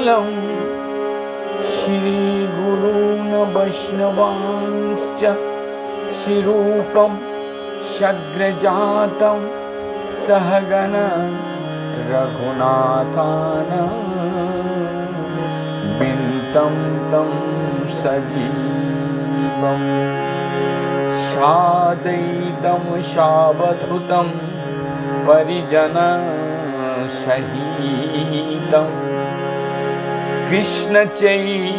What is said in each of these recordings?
केवलं श्रीगुरून् वैष्णवांश्च श्रीरूपं शग्रजातं सहगण रघुनाथान् विन्तं तं सजीवम् साद्वैतं सावधूतं परिजन सहितं कृष्ण चैतन्य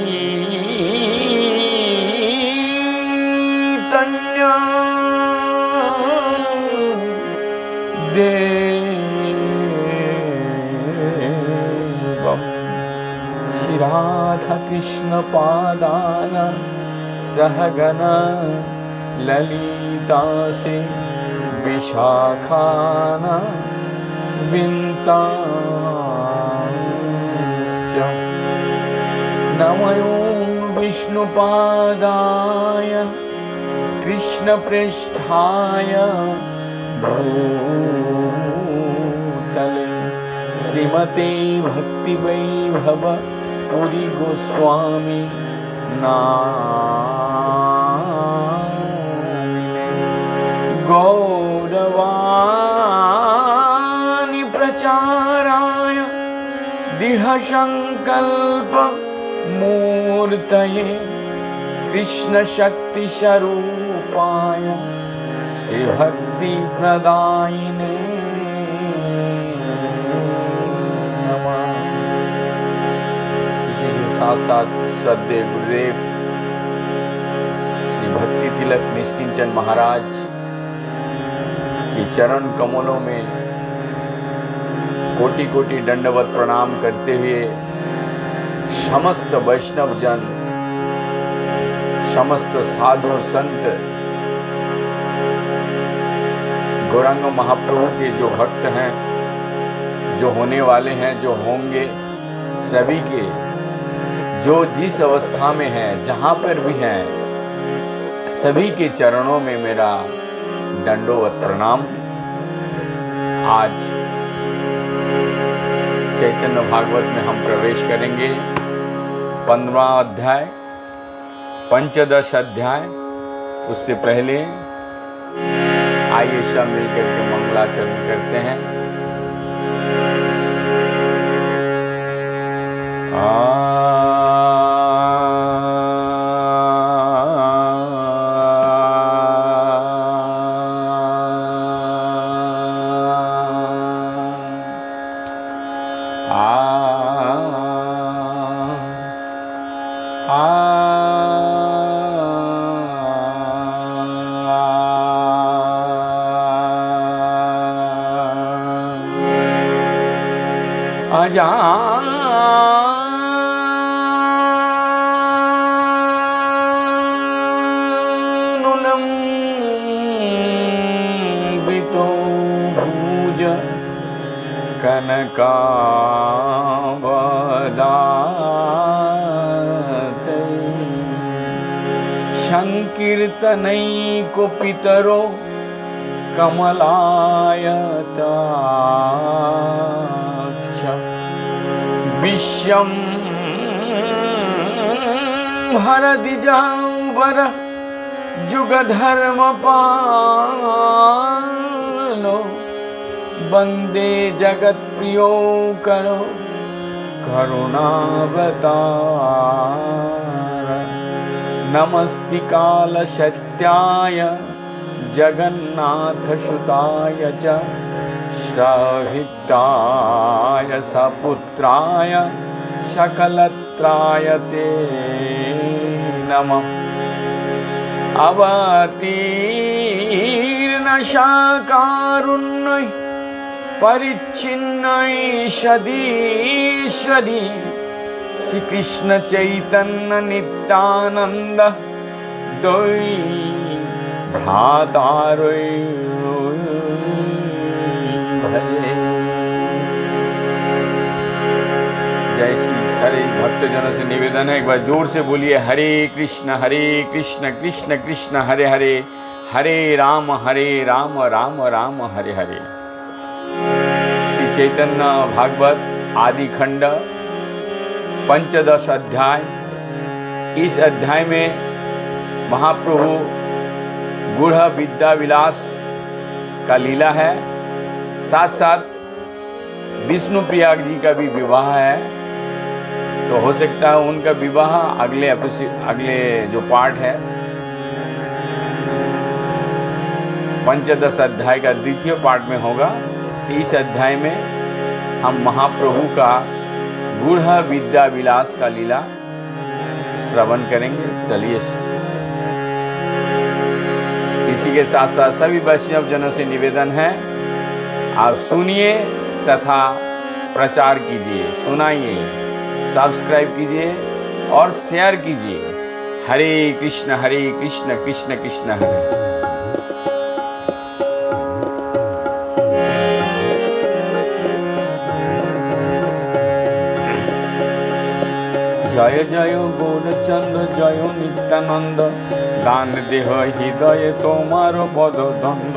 देवं श्री राधा कृष्ण पादान सहगण ललिता से विशाखान विन्तांश्च नमो विष्णुपादाय कृष्णप्रेष्ठाय भूतले श्रीमते भक्तिवैभव पुरी गोस्वामी नामिने गौरवाणी प्रचाराय दृढसंकल्प मूर्तये कृष्ण शक्ति स्वरूपाय श्री भक्ति प्रदायिने नमः। इसी के साथ साथ सद्य गुरुदेव श्री भक्ति तिलक निष्किंचन महाराज के चरण कमलों में कोटि कोटि दंडवत प्रणाम करते हुए समस्त वैष्णव जन, समस्त साधु संत, गौरांग महाप्रभु के जो भक्त हैं, जो होने वाले हैं, जो होंगे, सभी के जो जिस अवस्था में हैं, जहाँ पर भी हैं, सभी के चरणों में मेरा दंडोवत प्रणाम। आज चैतन्य भागवत में हम प्रवेश करेंगे। 15वां अध्याय, पंचदश अध्याय। उससे पहले आइए सब मिलकर के मंगलाचरण करते हैं। अजानुलम्बितो भुज कनकावदाते संकीर्तनैको पितरो कमलायताक्ष विश्वं भरद्विजाम्बर जुगधर्मपालो वन्दे जगत्प्रियो करो करुणावतार नमस्ति कालसत्याय जगन्नाथसुताय च सहिताय सपुत्राय सकलत्राय ते नमः। अवतीर्ण शाकारुण्य परिच्छिन्नय सदीश्वरी श्री कृष्ण चैतन्य नित्यानंद द्वै भ्रातारोय भजे। जय श्री सारे भक्तजनों से निवेदन है, एक बार जोर से बोलिए हरे कृष्ण कृष्ण कृष्ण हरे हरे, हरे राम राम राम हरे हरे। श्री चैतन्य भागवत आदि खंड पंचदश अध्याय। इस अध्याय में महाप्रभु गूढ़ विद्या विलास का लीला है, साथ साथ विष्णु प्रिया जी का भी विवाह है। तो हो सकता है उनका विवाह अगले जो पार्ट है पंचदश अध्याय का द्वितीय पार्ट में होगा। तो इस अध्याय में हम महाप्रभु का गूढ़ विद्या विलास का लीला श्रवण करेंगे। चलिए, इसी के साथ साथ सभी वैष्णव जनों से निवेदन है, आप सुनिए तथा प्रचार कीजिए, सुनाइए, सब्सक्राइब कीजिए और शेयर कीजिए। हरे कृष्ण कृष्ण कृष्ण हरे। जय जय गौरचंद्र जय नित्यानंद, दान देह हृदय तोमार पद दंड।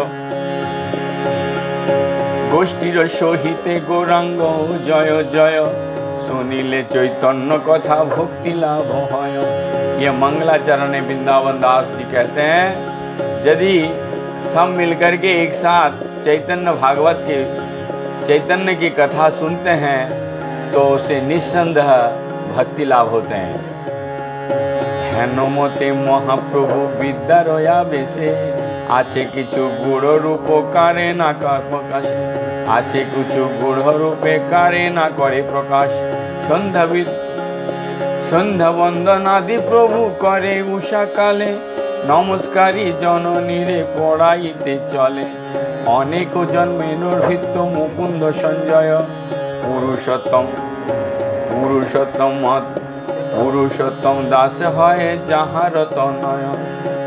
गोष्ठीर सहिते गौरांग जय जय, सुनिले चैतन्य कथा भक्ति लाभ है। ये मंगलाचरण वृंदावन दास जी कहते हैं, यदि सब मिलकर के एक साथ चैतन्य भागवत के चैतन्य की कथा सुनते हैं तो उसे निस्संदेह भक्ति लाभ होते हैं। हेनमते महाप्रभु विद्या रया बेसे, आछे किछु गुड़ रूप कारे ना कर प्रकाश, आछे किछु गुड़ रूपे कारे ना करे प्रकाश। सन्ध्या वंदन आदि प्रभु करे उषा काले, नमस्कारी जननी रे पड़ाइते चले। अनेक जन्मेर भृत्य मुकुंद संजय, पुरुषोत्तम दास है जहाँ तनय।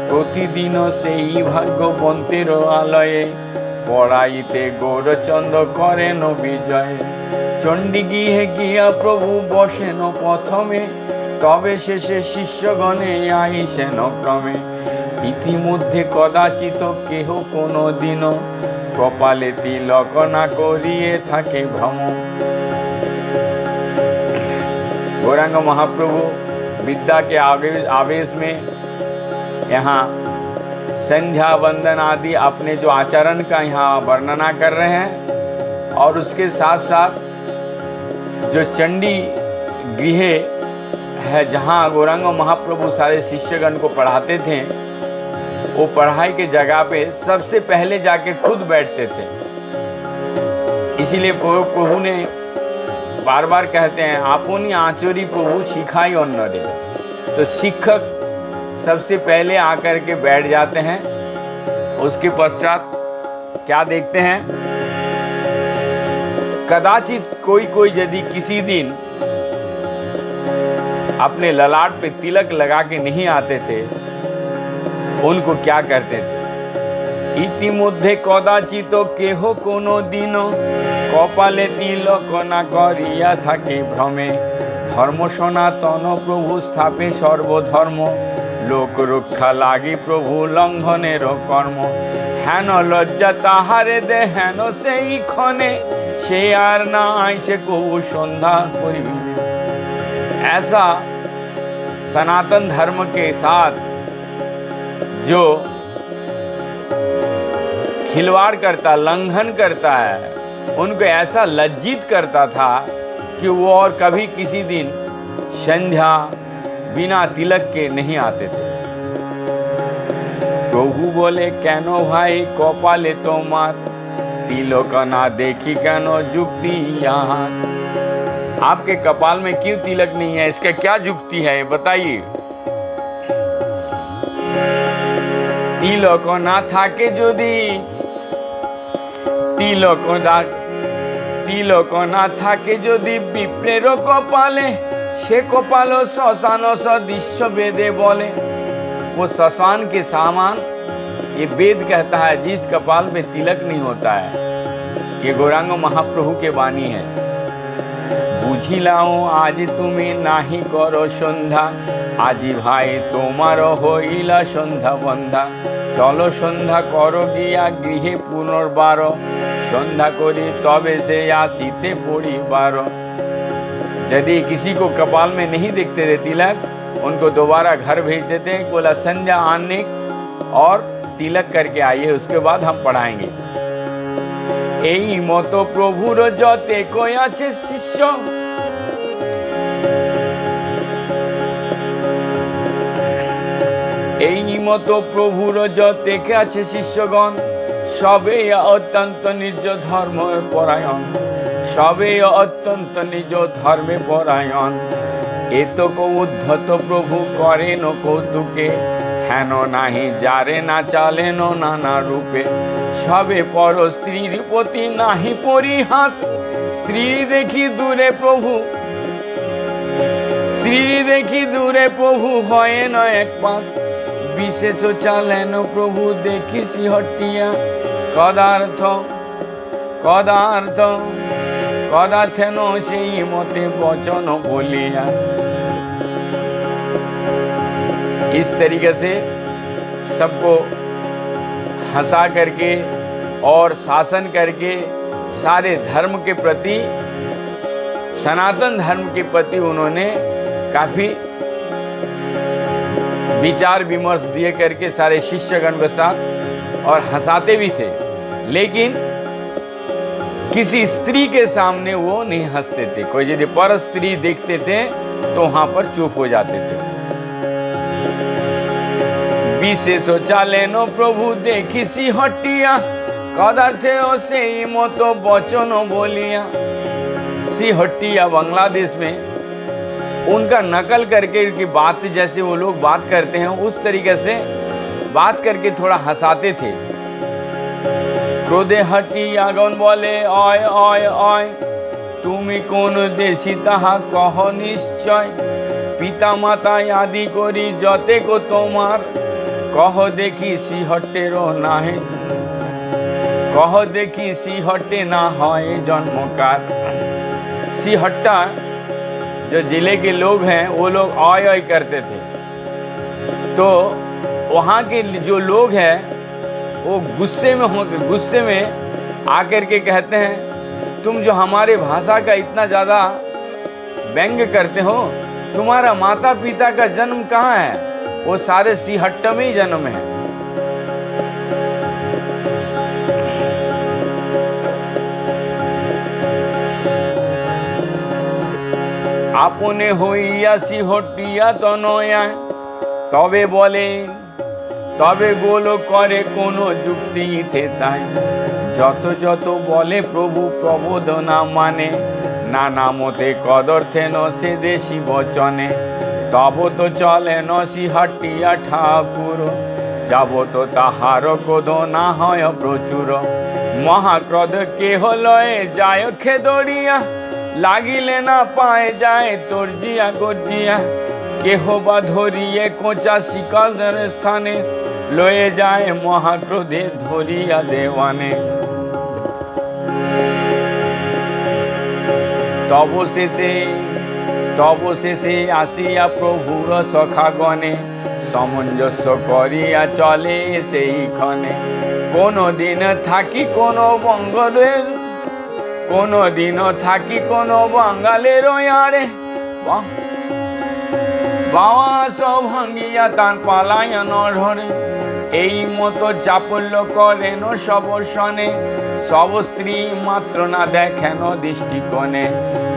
प्रतिदिन से ही भाग्यवंतेर आलये, पड़ाइते गौरचंद करेन विजय। चंडी गृहे गिया प्रभु बसेन प्रथमे, तबे शेषे शिष्यगणे आइसेन क्रमे। इतिमध्ये कदाचित केह कोनो दिन, कपाले तिलक ना करिए थाके भ्रम। गौरांग महाप्रभु विद्या के आवेश में यहाँ संध्या वंदन आदि अपने जो आचरण का यहाँ वर्णना कर रहे हैं, और उसके साथ साथ जो चंडी गृह है जहाँ गौरांग महाप्रभु सारे शिष्यगण को पढ़ाते थे, वो पढ़ाई के जगह पे सबसे पहले जाके खुद बैठते थे। इसीलिए प्रभु ने बार बार कहते हैं, आपुनी आचरी प्रभु सिखाई अन्नरे। तो शिक्षक सबसे पहले आकर के बैठ जाते हैं, उसके पश्चात क्या देखते हैं, कदाचित कोई यदि किसी दिन अपने ललाट पे तिलक लगा के नहीं आते थे, उनको क्या करते थे। इतिमध्ये कदाचित केह कोनो दिन, कपाले तिलक ना करिया थाके भ्रमे। धर्म सनातन प्रभु स्थापे सर्वधर्म, लोक रक्षा लागी प्रभु लंघनेर कर्म। हेन लज्जा ताहारे दे हेन सेई क्षणे, से आर ना आइसे कबू सन्ध्या करिबे। ऐसा सनातन धर्म के साथ जो खिलवाड़ करता, लंघन करता है, उनको ऐसा लज्जित करता था कि वो और कभी किसी दिन संध्या बिना तिलक के नहीं आते थे। प्रभु बोले, कैनो भाई कपाले तोमार, तिलक ना देखी कैनो जुक्ति यहाँ। आपके कपाल में क्यों तिलक नहीं है, इसका क्या जुक्ति है बताइए। तिलक ना थाके यदि, तिलक ना थाके यदि विप्रेर कपाले, से कपाल श्मशान सदृश्य वेदे बोले। वो श्मशान के सामान ये वेद कहता है, जिस कपाल में तिलक नहीं होता है। ये गौरांग महाप्रभु के वाणी है। बुझिलाओ आज तुम्हें नाही करो सन्ध्या, আজি भाई तोमार हईला सन्ध्या बंधा। चलो सन्ध्या करो गिया गृहे पुनर्बार, सन्ध्या करी तबे से आसिते परिवार। यदि किसी को कपाल में नहीं दिखते थे तिलक, उनको दोबारा घर भेज देते हैं, बोला संध्या आने और तिलक करके आइए, उसके बाद हम पढ़ाएंगे। এই মতো প্রভুর যতে কই আছে শিষ্য, এই মতো প্রভুর যতে কে আছে শিষ্যগণ, সবে অত্যন্ত নিজ ধর্ম পরায়ণ, সবে অত্যন্ত নিজ ধর্মে পরায়ণ। এতক উদ্ধত প্রভু করেন কৌতুকে, হেন নাহি যারে না চালেন নানা রূপে। সবে পর স্ত্রীর প্রতি নাহি পরিহাস, স্ত্রী দেখি দূরে প্রভু, স্ত্রী দেখি দূরে প্রভু হয় না এক পাশ। বিশেষ চালেন প্রভু দেখি সিহটিয়া, কদার্থ কদার্থ কদার্থেন সেই মতে বচন বলিয়া। इस तरीके से सबको हंसा करके और शासन करके सारे धर्म के प्रति, सनातन धर्म के प्रति उन्होंने काफ़ी विचार विमर्श दिए करके सारे शिष्यगण के साथ, और हंसाते भी थे। लेकिन किसी स्त्री के सामने वो नहीं हंसते थे। कोई यदि पर स्त्री देखते थे तो वहाँ पर चुप हो जाते थे। विशेष चालेन प्रभु देखी सी हटिया, कदार्थे से मतो बचन बोलिया। सी हटिया बांग्लादेश में उनका नकल करके की बात, जैसे वो लोग बात करते हैं उस तरीके से बात करके थोड़ा हंसाते थे। क्रोधे हटिया गण बोले অয় অয় অয়, তুমি কোন দেশি তাহা কহ নিশ্চয়। পিতা মাতা আদি করি যতে কো তোমার, कह देखी सिहटेर नाहे, कह देखी सिहटे ना है जन्मकार। सिहट्टा जो जिले के लोग हैं वो लोग ऑय ऑय करते थे, तो वहाँ के जो लोग हैं वो गुस्से में आकर के कहते हैं, तुम जो हमारे भाषा का इतना ज़्यादा व्यंग करते हो, तुम्हारा माता पिता का जन्म कहाँ है? वो सारे सिहट्ट में ही जन्म है। आपने হইয়া সিহটিয়া তনয়া, তবে বলে তবে গোল করে কোন যুক্তি থে তাই। যত যত বলে প্রভু প্রবোধনা মানে, নানা মতে কদর্থে ন সে দেশি বচনে। তব তো চলে নসি হাটিয়া ঠাকুর, যাব তো তাহার ক্রোধ না হয় প্রচুর। মহাক্রোধ কেহ লয়ে যায় খেদড়িয়া, লাগিলে না পায় যায় তর্জিয়া গর্জিয়া। কেহ বা ধরিয়ে কোঁচা শিকলের স্থানে, লয়ে যায় মহাক্রোধে ধরিয়া দেওয়ানে। তব শেষে আসিয়া প্রভুর সখাগণে, সামঞ্জস্য করিয়া চলে সেইখানে। কোনো দিন থাকি কোনো বঙ্গলের, কোনো দিন থাকি কোনো বাঙালের আরে, বাঁশ ভাঙ্গিয়া তান পালায়ন ধরে। এই মতো চাপল্য করেন সব শনে, সব স্ত্রী মাত্র না দেখেন দৃষ্টিকোণে।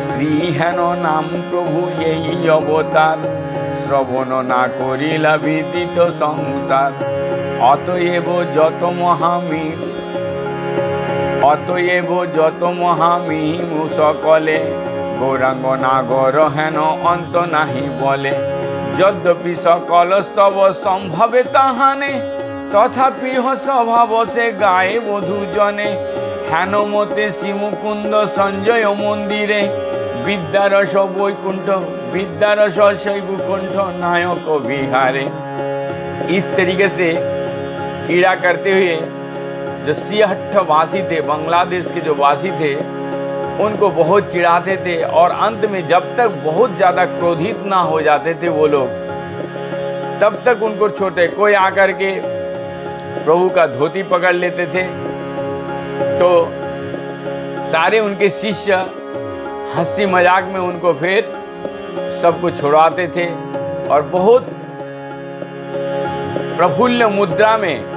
স্ত্রী হেন নাম প্রভু এই অবতার, শ্রবণ না করিলা বিদিত সংসার। অতএব যত মহামীর, অতএব যত মহামহিম সকলে, গৌরাঙ্গ নাগর হেন অন্ত নাহি বলে। যদ্যপি সকল স্তব সম্ভবে তাহানে, তথাপি স্বভাব সে গায়ে বধূজনে। হেন মতে শ্রীমুকুন্দ সঞ্জয় মন্দিরে, विद्यारस वैकुंठ विद्यारस शैवकुंठ नायक विहारे। इस तरीके से कीड़ा करते हुए जो सिहट्ठ वासी थे, बांग्लादेश के जो वासी थे, उनको बहुत चिढ़ाते थे और अंत में जब तक बहुत ज़्यादा क्रोधित ना हो जाते थे वो लोग, तब तक उनको छोटे कोई आकर के प्रभु का धोती पकड़ लेते थे तो सारे उनके शिष्य हंसी मजाक में उनको फिर सबको छुड़वाते थे और बहुत प्रफुल्ल मुद्रा में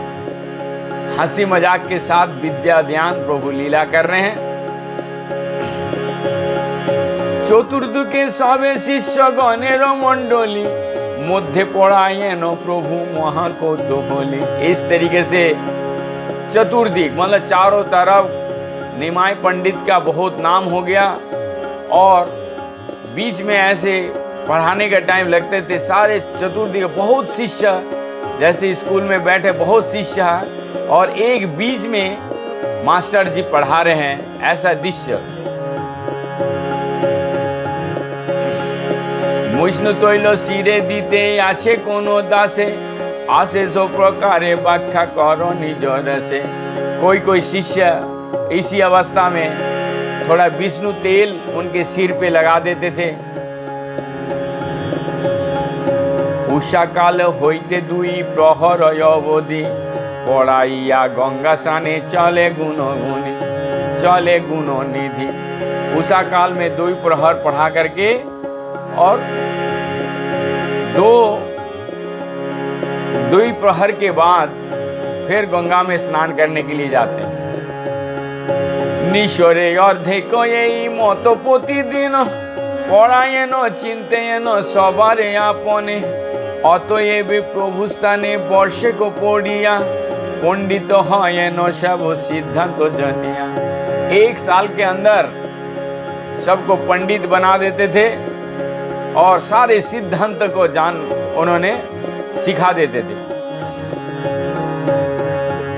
हंसी मजाक के साथ विद्या ध्यान प्रभु लीला कर रहे हैं। चतुर्दिके सबे शिष्य गणेर मंडली मध्य पड़ायेन प्रभु महाकौतूहली। इस तरीके से चतुर्दिक मतलब चारों तरफ निमाय पंडित का बहुत नाम हो गया और बीच में ऐसे पढ़ाने का टाइम लगते थे। सारे चतुर्दिक बहुत शिष्य जैसे स्कूल में बैठे बहुत शिष्य है और एक बीच में मास्टर जी पढ़ा रहे हैं, ऐसा दृश्य। मुष्ण तैल सिरे दीते आछे कोनो दासे आशे सो प्रकारे व्याख्या करो निज रसे। कोई शिष्य इसी अवस्था में थोड़ा विष्णु तेल उनके सिर पे लगा देते थे। उषा काल होइते दुई प्रहर अवधि पढ़ाइया गंगा स्नाने चले गुण निधि। उषा काल में 2 प्रहर पढ़ा करके और 2 प्रहर के बाद फिर गंगा में स्नान करने के लिए जाते हैं। निश्वरे अर्धे को यही मत प्रतिदिन पढ़ायेन चिंतेयन सबारे आपने अतएव प्रभु स्थाने वर्षे को पढ़िया पंडित हयेन सब सिद्धांत जनिया। 1 साल के अंदर सबको पंडित बना देते थे और सारे सिद्धांत को उन्होंने सिखा देते थे।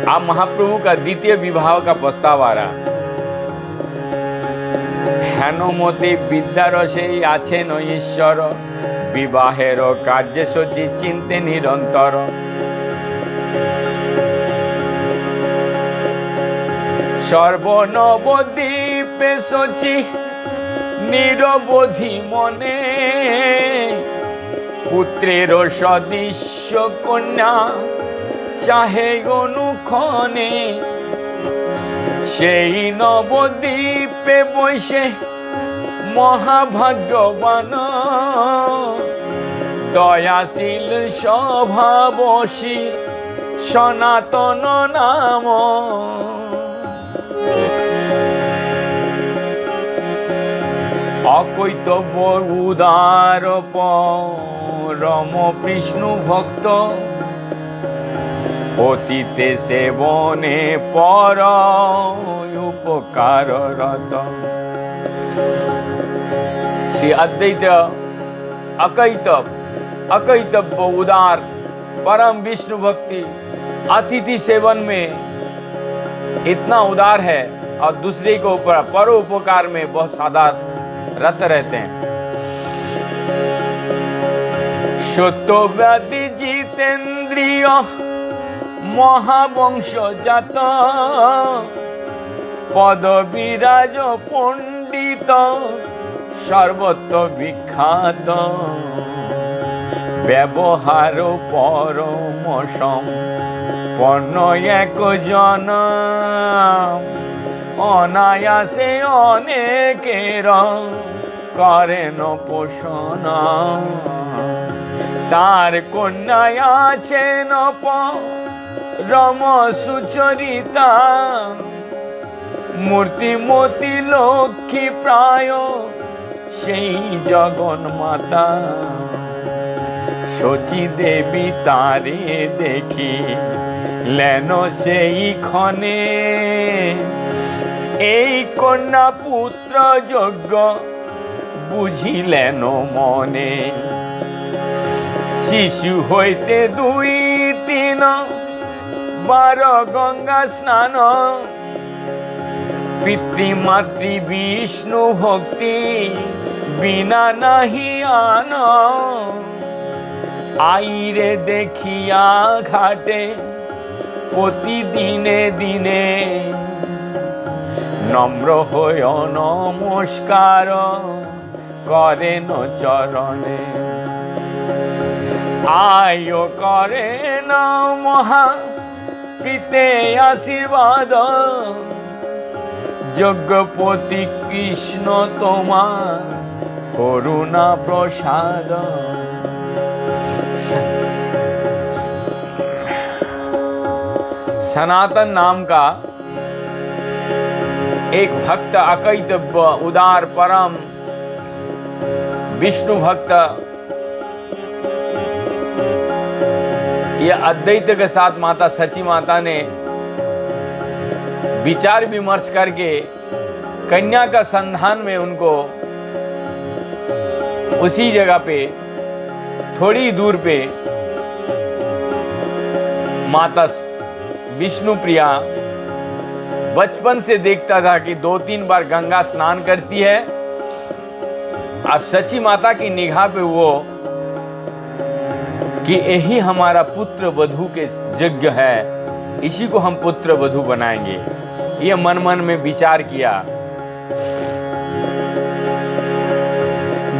अब महाप्रभु का द्वितीय विवाह का प्रस्ताव आ रहा। हेनमते विद्यारसे आछेन ईश्वर विवाहेर कार्यसूची चिंते निरंतर। सर्वनवद्वीपे शची निरवधि मने पुत्रेर सदृश्य कन्या चाहे अनुक्षणे। सेई नवद्वीपे बसे महाभाग्यवान दयाशील स्वभावसी सनातन नाम। अकैतव्य उदार परम विष्णु भक्त अतीते सेवने पर उपकाररत। श्री अद्वैत अकैतव्य उदार परम विष्णु भक्ति अतिथि सेवन में इतना उदार है और दूसरे के ऊपर परोपकार में बहुत सादा रत रहते हैं। सत्यव्याधि जितेंद्रिय महावंश जात पद विराज पंडित सर्वत्र विख्यात। व्यवहार परम संपन्न एक जन अनायासे अनेकेर करेन पोषण। तार कन्या आछेन परम सुचरिता मूर्तिमती लक्ष्मी प्राय सेई जगन्माता। शची देवी तारे देखी लेन सेई खने এই কন্যা পুত্র যোগ্য বুঝিলেন মনে। শিশু হইতে 2-3 বার গঙ্গা স্নান পিতৃমাতৃ বিষ্ণু ভক্তি বিনা নাহি আন। আইরে দেখিয়া ঘাটে প্রতিদিনে দিনে নম্র হয়ে নমস্কার করেন চরণে। আয় করেন মহা প্রীতে আশীর্বাদ যজ্ঞপতি কৃষ্ণ তোমার করুণा प्रसाद। सनातन नाम का एक भक्त, अकैतव्य, उदार, परम विष्णु भक्त, यह अद्वैत के साथ माता सची माता ने विचार विमर्श करके कन्या का संधान में उनको उसी जगह पे थोड़ी दूर पे माता विष्णु प्रिया बचपन से देखता था कि 2-3 बार गंगा स्नान करती है, और सची माता की निगाह पे वो कि यही हमारा पुत्र वधू के यज्ञ है, इसी को हम पुत्र वधू बनाएंगे। ये मन मन में विचार किया।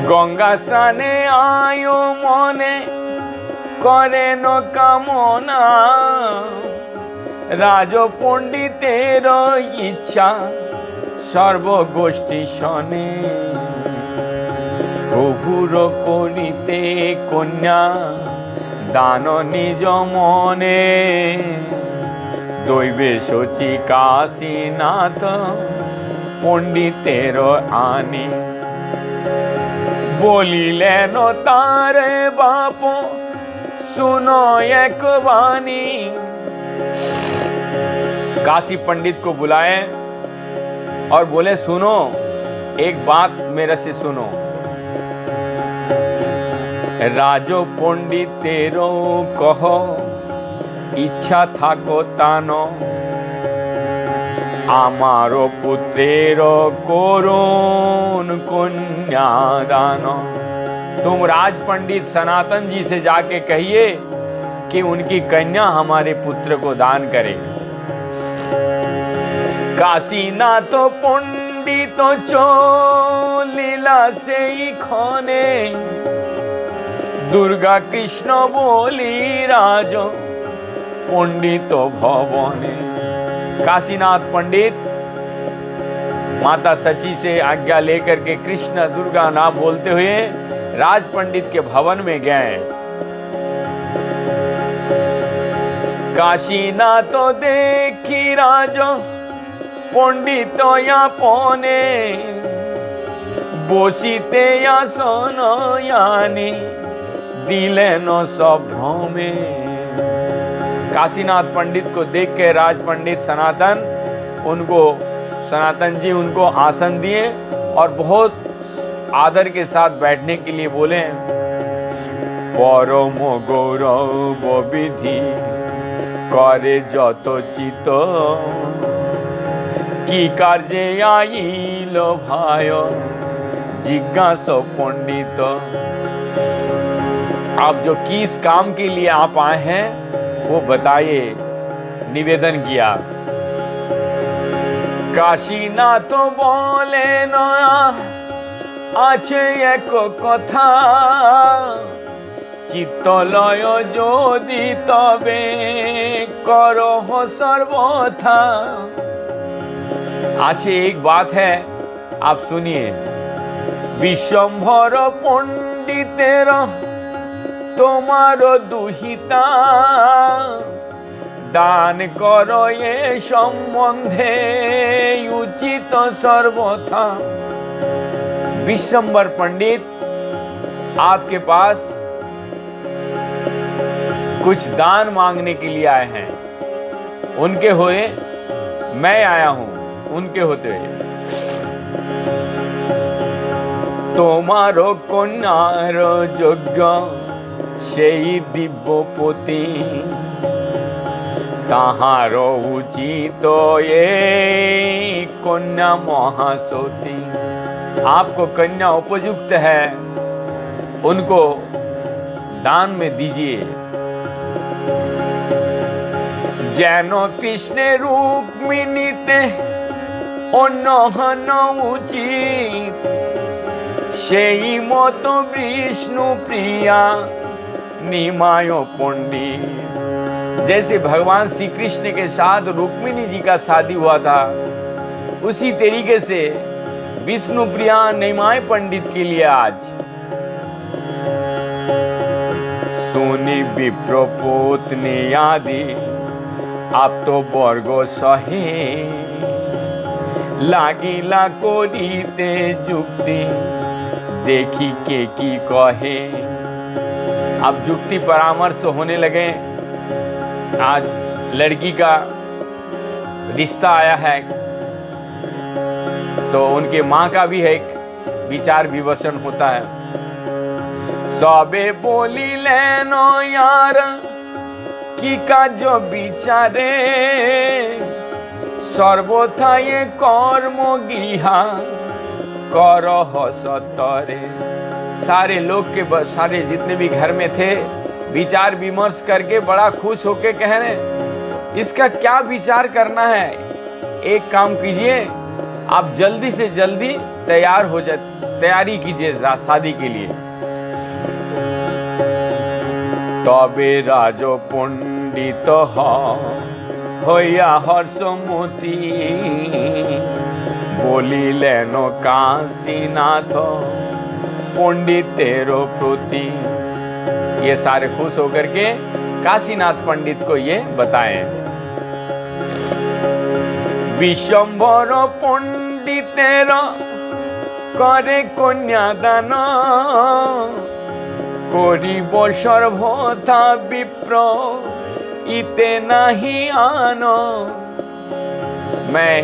गंगा स्नाने आयो मने करे न कामना, राजो पंडितेर इच्छा सर्वगोष्ठी शने, प्रभुर करिते कन्या दान निज मने, दैवे शची काशीनाथ पंडितेर आनी, बोलिलेन तारे बाप सुनो एक वाणी। काशी पंडित को बुलाए और बोले सुनो, एक बात मेरे से सुनो। राजो पंडितेरो कहो इच्छा थाको तानो, आमारो पुत्रेरो करुण कन्यादान। तुम राज पंडित सनातन जी से जाके कहिए कि उनकी कन्या हमारे पुत्र को दान करे। काशीनाथ पंडित चलिला से खने, दुर्गा कृष्ण बोली राज पंडित भवने। काशीनाथ पंडित माता सची से आज्ञा लेकर के कृष्ण दुर्गा नाम बोलते हुए राज पंडित के भवन में गए। काशीनाथ देखी राज पंडित या पौने, बसिते या सोनयानी दिले न सभ्रमे। काशीनाथ पंडित को देख के राज पंडित सनातन जी उनको आसन दिए और बहुत आदर के साथ बैठने के लिए बोले। परम गौरव विधि करे यथोचित, की कार्य आइल भाय जिज्ञास पंडित। आप जो किस काम के लिए आप आए हैं वो बताइए, निवेदन किया। काशीनाथ बोले न आछे एक कथा, चित्तलय जोदि तबे करह सर्वथा। आछे एक बात है, आप सुनिए। विश्वम्भर पंडितेर তোমার দুহিতা, दान करो ये संबंधे उचित सर्वथा। विश्वम्भर पंडित आपके पास कुछ दान मांगने के लिए आए हैं। उनके हुए मैं आया हूं, उनके होते हुए। तुम्हारो कन्यार यज्ञ সেই दिव्यपति, ताहारो उचित ये कन्या महासती। आपको कन्या उपयुक्त है, उनको दान में दीजिए। जैन कृष्ण रुक्मिणीते अन्नहन उचित, সেই মতো विष्णु प्रिया निमाय पंडित। जैसे भगवान श्री कृष्ण के साथ रुक्मिणी जी का शादी हुआ था, उसी तरीके से विष्णु प्रिया निमाय पंडित के लिए आज सुनी विप्रपोतनी आदि आप तो वर्ग सहे लागिला करिते जुक्ति देखी के की कहे। अब जुक्ति परामर्श होने लगे। आज लड़की का रिश्ता आया है तो उनके माँ का भी एक विचार विमर्शन होता है। सबे बोली लेनो यार की का जो विचारे सर्वथा ये कर्म गिहा करह सतरे। सारे लोग के सारे जितने भी घर में थे विचार विमर्श करके बड़ा खुश होके कह रहे इसका क्या विचार करना है, एक काम कीजिए आप जल्दी से जल्दी तैयार हो जाए, तैयारी कीजिए शादी के लिए। तबे राजो पंडित हइया हर्षमती बोलिलेन काशीनाथ पंडितेरो प्रति। ये सारे खुश होकर के काशीनाथ पंडित को ये बताएं। विशंबर पंडितेर करे कन्यादान करिब सर्वथा विप्र इते नहीं आन। मैं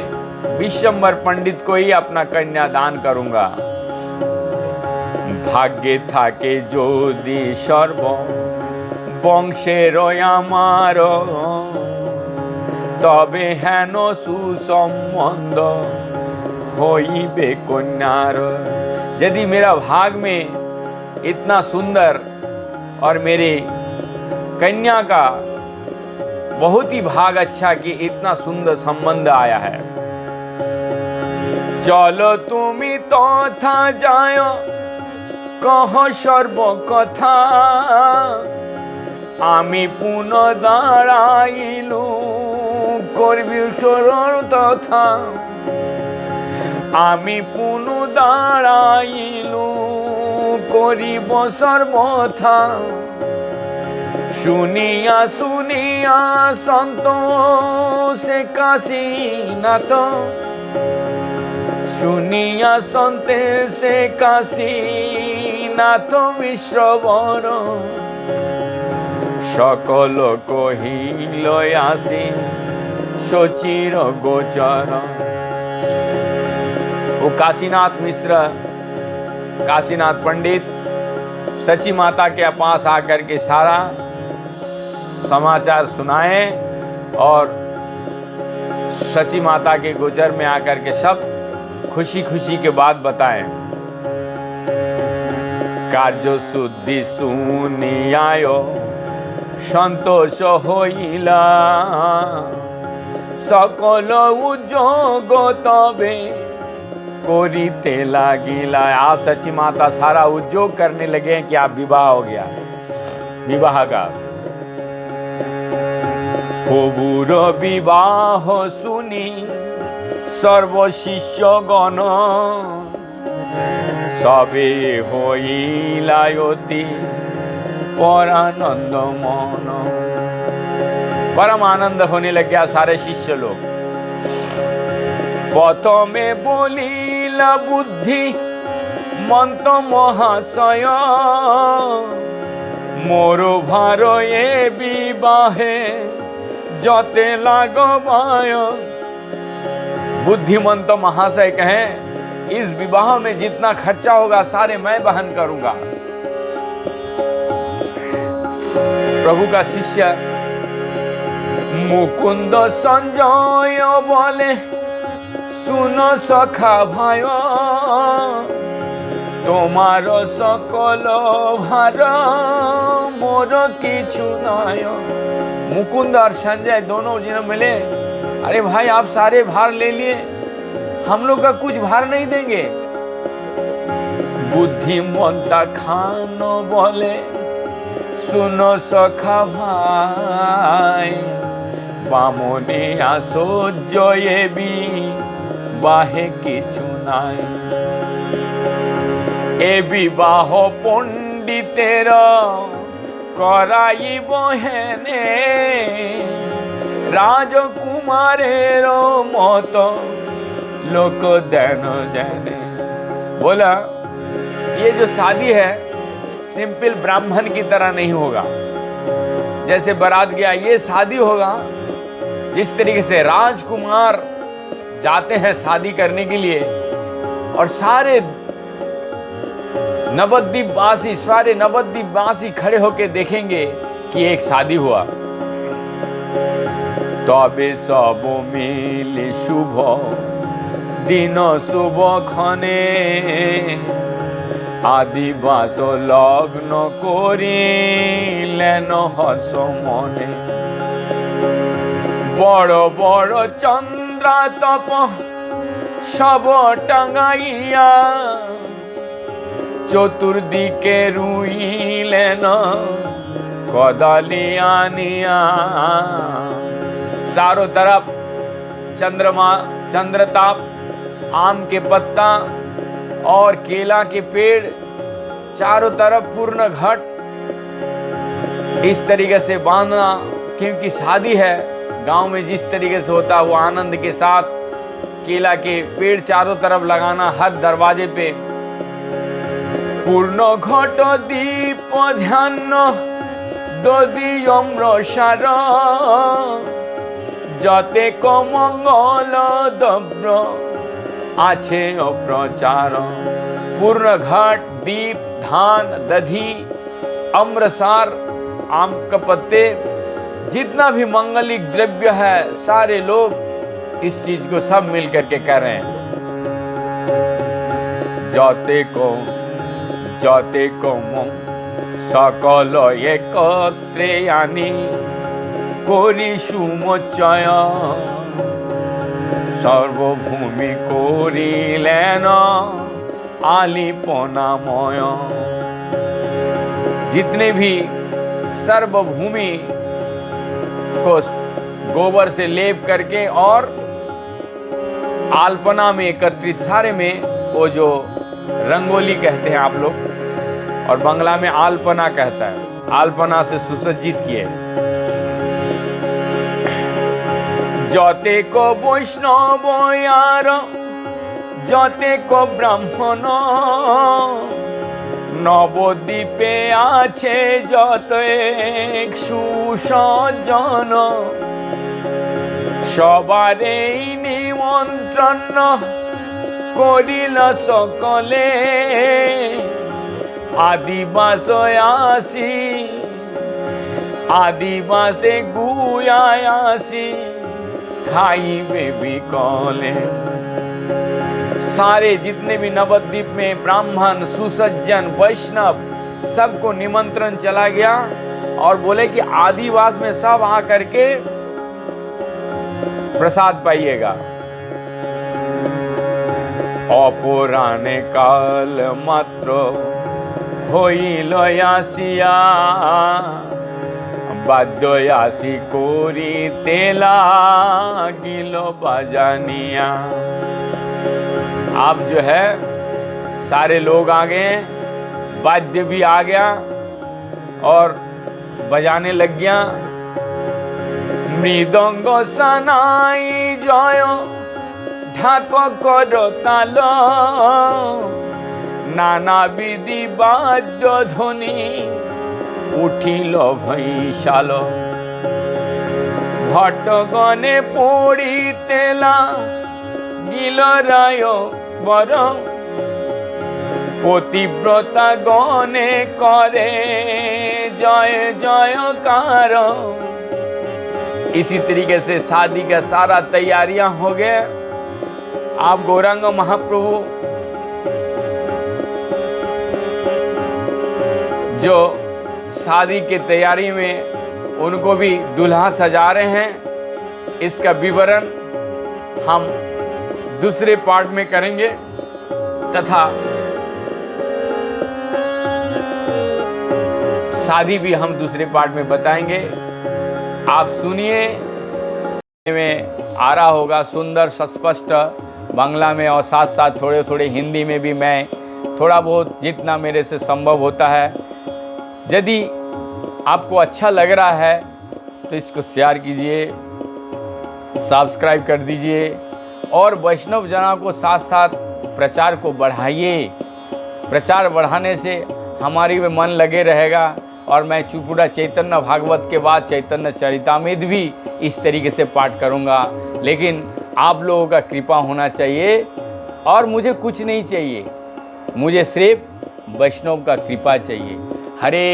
विशंबर पंडित को ही अपना कन्यादान करूंगा। भाग्य था के जोदी सर्व वंशेर आमार तबे हेन सुसंबंध होइबे कन्यार। यदि मेरा भाग में इतना सुंदर और मेरे कन्या का बहुत ही भाग अच्छा कि इतना सुंदर संबंध आया है। चलो तुमी तो था जायो कह सर्व कथा आमी पुनः दाঁড়াইলু করবি চরণ তথা। आमी पुनः दाঁড়াইলু করিব সর্বথা। শুনিয়া শুনিয়া সন্তোষে কাশীনাথ শুনিয়া সন্তেষে কাশীনাথ বিশ্ববর সকল কহিল আসি সচির गोचर। वो काशीनाथ मिश्र काशीनाथ पंडित सची माता के पास आकर के सारा समाचार सुनाए और सची माता के गोचर में आकर के सब खुशी खुशी के बात बताएं। कार्य शुद्धि सुनी आयो संतोष होइला सकल उद्योग तबे कोरीते लागिला। आप सची माता सारा उद्योग करने लगे कि आप विवाह हो गया, विवाह का। प्रभुर विवाह सुनी सर्व शिष्य गण सबे होइला अति परानंद मन। परम आनंद होने लग गया सारे शिष्य लोग। प्रथमे बोलिला बुद्धि मंत महाशय मोर भार ये विवाहे जते लागबाय। बुद्धिमंत महाशय कहें इस विवाह में जितना खर्चा होगा सारे मैं वहन करूंगा। प्रभु का शिष्य मुकुंद संजय बोले सुनो सखा भाई তোমার সকল ভার मोर किछु नय। मुकुंद और संजय दोनों जन मिले, अरे भाई आप सारे भार ले लिए, हम लोग का कुछ भार नहीं देंगे। बुद्धिमंता खान बोले सुनो सखा भाई बामने आसो जये भी বিবাহে কিছু নাই। এ বিবাহ পণ্ডিতের করাইব হেনে, राजकुमारेर मत लोक देन जाने। बोला ये जो शादी है सिंपल ब्राह्मण की तरह नहीं होगा, जैसे बारात गया ये शादी होगा। जिस तरीके से राजकुमार जाते हैं शादी करने के लिए और सारे नवद्वीपवासी खड़े होकर देखेंगे कि एक शादी हुआ, तबे सब मिले शुभ दिन शुभ क्षणे, आदिवास लग्न करिलेन हर्ष मने। बड़ बड़ चंद्रा तप सब टांगाइया, चतुर्दिके रुइलेन कदली आनिया। चारों तरफ चंद्रमा, चंद्रताप, आम के पत्ता और केला के पेड़, चारों तरफ पूर्ण घट इस तरीके से बांधना। क्योंकि शादी है, गांव में जिस तरीके से होता है वो आनंद के साथ केला के पेड़ चारों तरफ लगाना हर दरवाजे पे। पूर्ण घट दीप ध्यान दधि अम्रसार, जते को मंगल द्रव्य आछे अप्रचार। पूर्ण घट दीप धान दधि अम्रसार, आम का पत्ते, जितना भी मंगलिक द्रव्य है सारे लोग इस चीज को सब मिल करके कर रहे हैं। जते को सकल एकत्रे आनी करी सुमोच्चय, सर्वभूमि करिलेन आलिपनामय। जितने भी सर्वभूमि को गोबर से लेप करके और आल्पना में एकत्रित, सारे में वो जो रंगोली कहते हैं आप लोग, और बंगला में आल्पना कहता है, आल्पना से सुसज्जित किए। जते को वैष्णव यार जते को ब्राह्मण, नवद्वीपे आछे जत एक सुसज्जन। सबारे निमंत्रण करिल सकले, आदिवास आसी आदिवासे गुयासी खाइबे बिकले। सारे जितने भी नवद्वीप में ब्राह्मण सुसज्जन वैष्णव सबको निमंत्रण चला गया और बोले कि आदिवास में सब आ करके प्रसाद पाइएगा। अपराने काल मात्र হইল আসিয়া, বাদ্য আসি করিতে লাগিল বাজানিया। अब जो है सारे लोग आ गए, वाद्य भी आ गया और बजाने लग गया। मृदंग सनाई जय ढाक कर ताल, नाना विधि वाद्य ध्वनि उठिल भैशाल। भट्टगणे पड़ितेला गिलराय बर, पतिव्रता गणे करे जय जयकार। इसी तरीके से शादी का सारा तैयारियां हो गए। आप गौरांग महाप्रभु जो शादी की तैयारी में उनको भी दूल्हा सजा रहे हैं। इसका विवरण हम दूसरे पार्ट में करेंगे तथा शादी भी हम दूसरे पार्ट में बताएंगे। आप सुनिए, में आ रहा होगा सुंदर सस्पष्ट बांग्ला में और साथ साथ थोड़े थोड़े हिंदी में भी मैं थोड़ा बहुत जितना मेरे से संभव होता है। यदि आपको अच्छा लग रहा है तो इसको शेयर कीजिए, सब्सक्राइब कर दीजिए और वैष्णव जना को साथ साथ प्रचार को बढ़ाइए। प्रचार बढ़ाने से हमारी में मन लगे रहेगा और मैं पूरा चैतन्य भागवत के बाद चैतन्य चरितामृत भी इस तरीके से पाठ करूँगा। लेकिन आप लोगों का कृपा होना चाहिए और मुझे कुछ नहीं चाहिए, मुझे सिर्फ वैष्णव का कृपा चाहिए। हरे